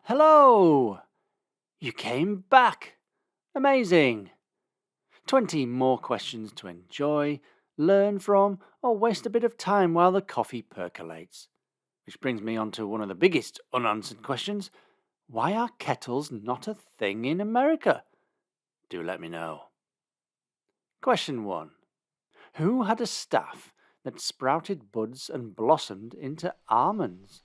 Hello! You came back! Amazing! 20 more questions to enjoy, learn from, or waste a bit of time while the coffee percolates. Which brings me on to one of the biggest unanswered questions. Why are kettles not a thing in America? Do let me know. Question 1. Who had a staff that sprouted buds and blossomed into almonds?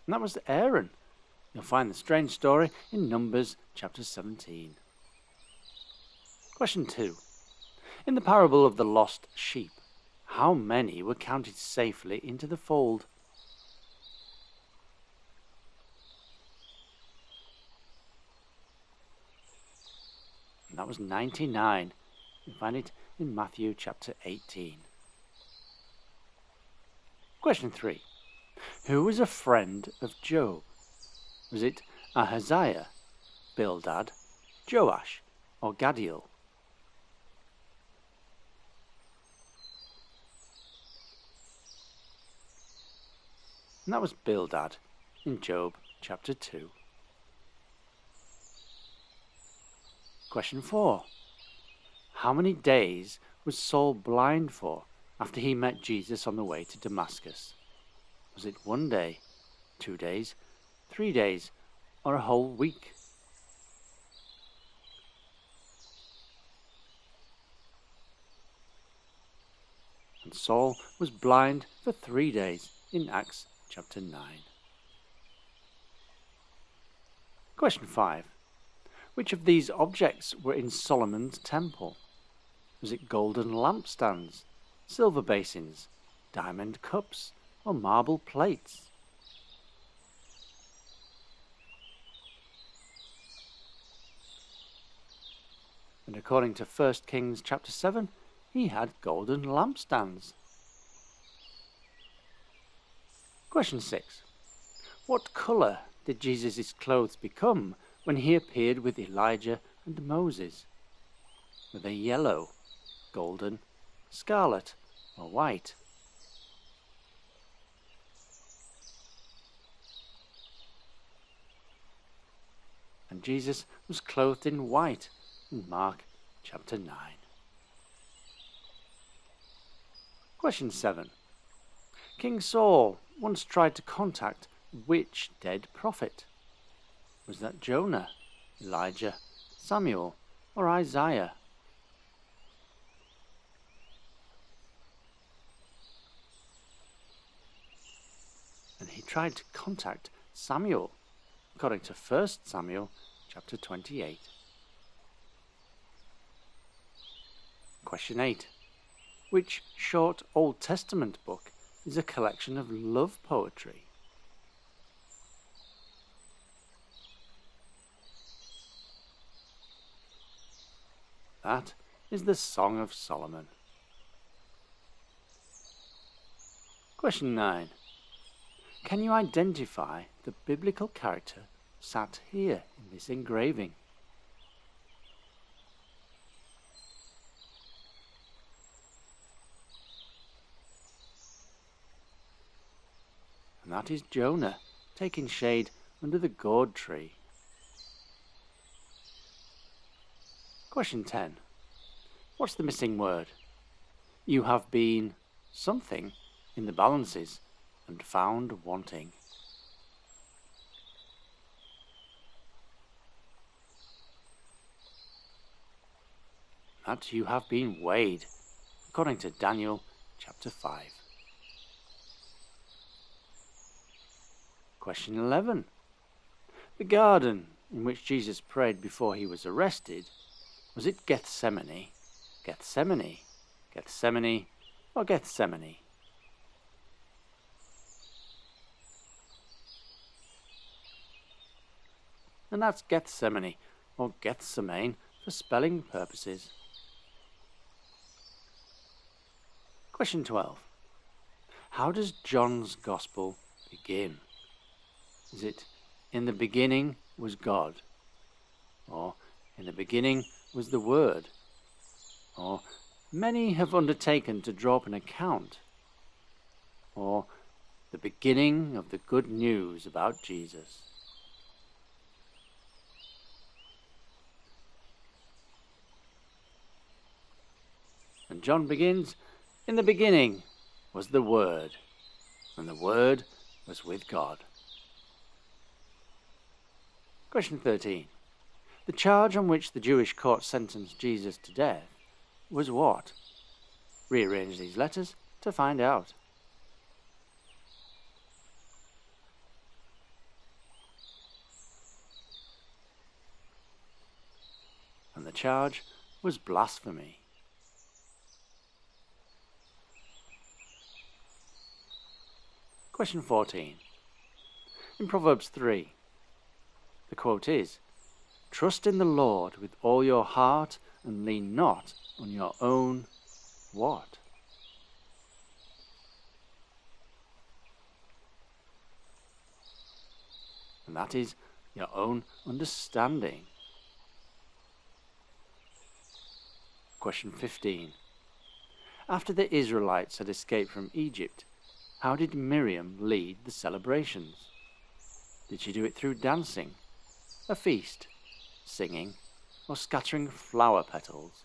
And that was Aaron. You'll find the strange story in Numbers chapter 17. Question 2. In the parable of the lost sheep, how many were counted safely into the fold? And that was 99. You find it in Matthew chapter 18. Question 3. Who was a friend of Job? Was it Ahaziah, Bildad, Joash, or Gadiel? And that was Bildad in Job chapter 2. Question 4. How many days was Saul blind for after he met Jesus on the way to Damascus? Was it 1 day, 2 days, 3 days, or a whole week? And Saul was blind for 3 days in Acts chapter 9. Question 5. Which of these objects were in Solomon's temple? Was it golden lampstands, silver basins, diamond cups, or marble plates? And according to 1 Kings chapter 7, he had golden lampstands. Question 6. What colour did Jesus' clothes become when he appeared with Elijah and Moses? Were they yellow, golden, scarlet, or white? And Jesus was clothed in white in Mark chapter 9. Question 7. King Saul once tried to contact which dead prophet? Was that Jonah, Elijah, Samuel, or Isaiah? And he tried to contact Samuel, according to 1 Samuel chapter 28. Question 8. Which short Old Testament book is a collection of love poetry? That is the Song of Solomon. Question 9. Can you identify the biblical character sat here in this engraving? And that is Jonah, taking shade under the gourd tree. Question 10. What's the missing word? You have been something in the balances and found wanting. That you have been weighed, according to Daniel chapter 5. Question 11. The garden in which Jesus prayed before he was arrested, was it Gethsemane, Gethsemane, Gethsemane, or Gethsemane? And that's Gethsemane, or Gethsemane for spelling purposes. Question 12. How does John's Gospel begin? Is it, in the beginning was God? Or, in the beginning was the Word? Or, many have undertaken to draw up an account, or the beginning of the good news about Jesus. And John begins, "In the beginning was the Word, and the Word was with God." Question 13. The charge on which the Jewish court sentenced Jesus to death was what? Rearrange these letters to find out. And the charge was blasphemy. Question 14. In Proverbs 3, the quote is, "Trust in the Lord with all your heart and lean not on your own" what? And that is your own understanding. Question 15. After the Israelites had escaped from Egypt, how did Miriam lead the celebrations? Did she do it through dancing, a feast, singing, or scattering flower petals?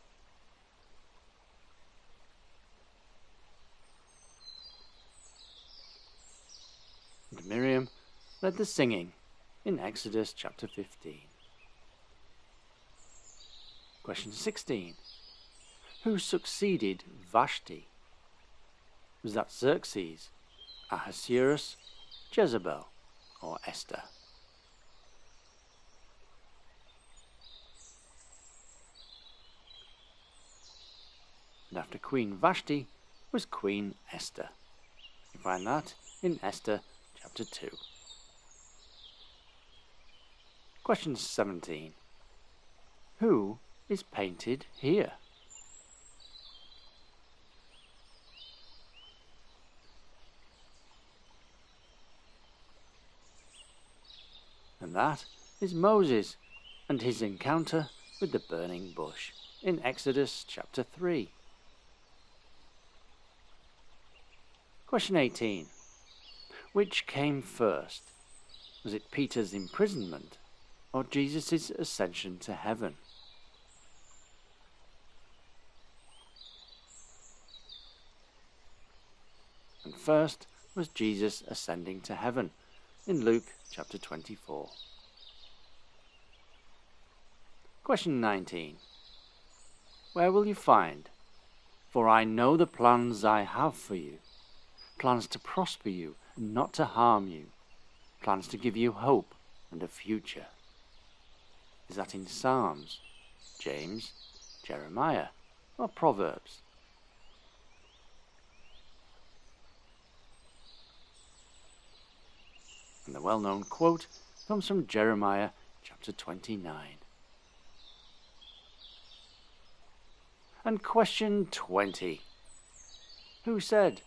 And Miriam led the singing in Exodus chapter 15. Question 16. Who succeeded Vashti? Was that Xerxes, Ahasuerus, Jezebel, or Esther? And after Queen Vashti was Queen Esther. You find that in Esther chapter 2. Question 17. Who is painted here? And that is Moses and his encounter with the burning bush in Exodus chapter 3. Question 18. Which came first? Was it Peter's imprisonment or Jesus' ascension to heaven? And first was Jesus ascending to heaven in Luke chapter 24. Question 19. Where will you find? For I know the plans I have for you, plans to prosper you and not to harm you, plans to give you hope and a future. Is that in Psalms, James, Jeremiah, or Proverbs? And the well-known quote comes from Jeremiah chapter 29. And question 20. Who said,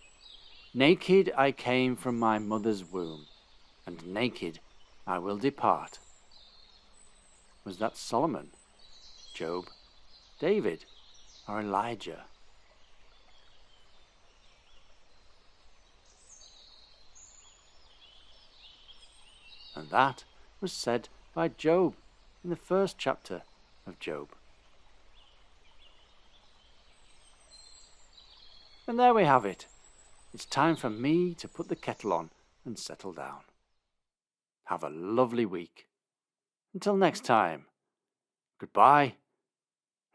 "Naked I came from my mother's womb, and naked I will depart"? Was that Solomon, Job, David, or Elijah? And that was said by Job in the first chapter of Job. And there we have it. It's time for me to put the kettle on and settle down. Have a lovely week. Until next time, goodbye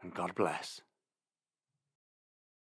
and God bless.